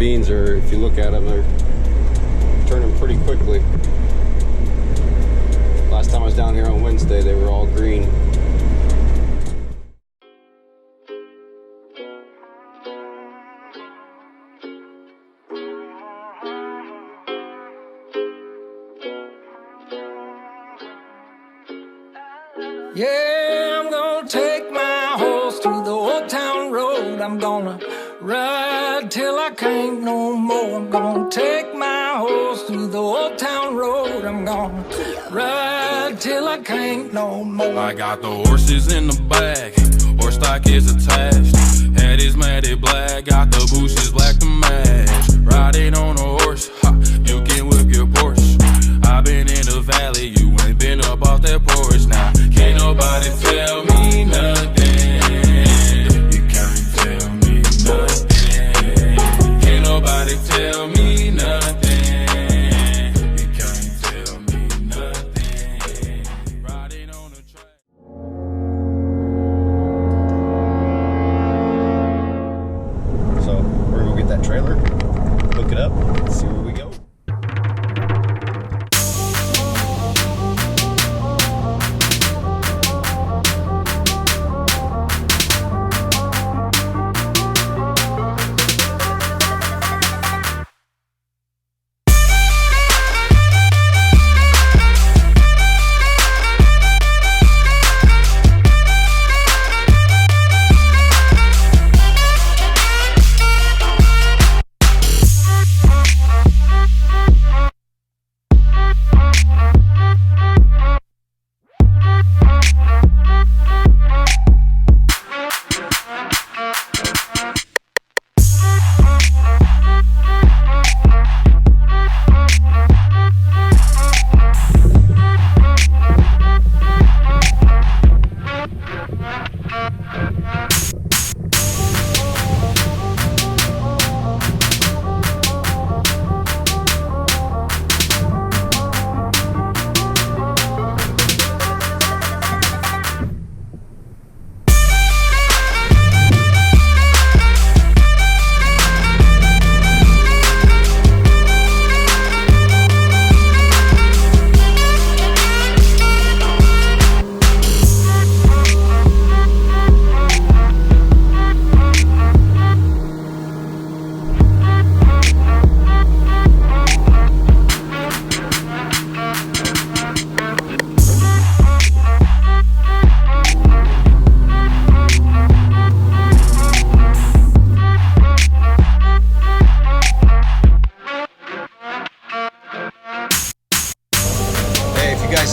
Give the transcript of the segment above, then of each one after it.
beans are, if you look at them, they're turning pretty quickly. Last time I was down here on Wednesday, they were all green. Yeah, I'm gonna take my horse to the old town road. I'm gonna ride till I can't no more. I'm gonna take my horse to the old town road. I'm gonna ride till I can't no more. I got the horses in the back, horse stock is attached. Head is matted black, got the bushes black to match. Riding on a horse, ha, you can whip your Porsche. I've been in the valley, you ain't been up off that porch. Now, can't nobody tell me nothing. You can't tell me nothing. Can't nobody tell me nothing. You can't tell me nothing. Riding on the track. So we're gonna go get that trailer, hook it up, see where we go.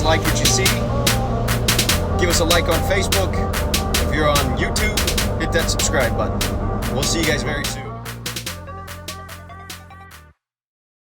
Like what you see, give us a like on Facebook. If you're on YouTube, hit that subscribe button. We'll see you guys very soon.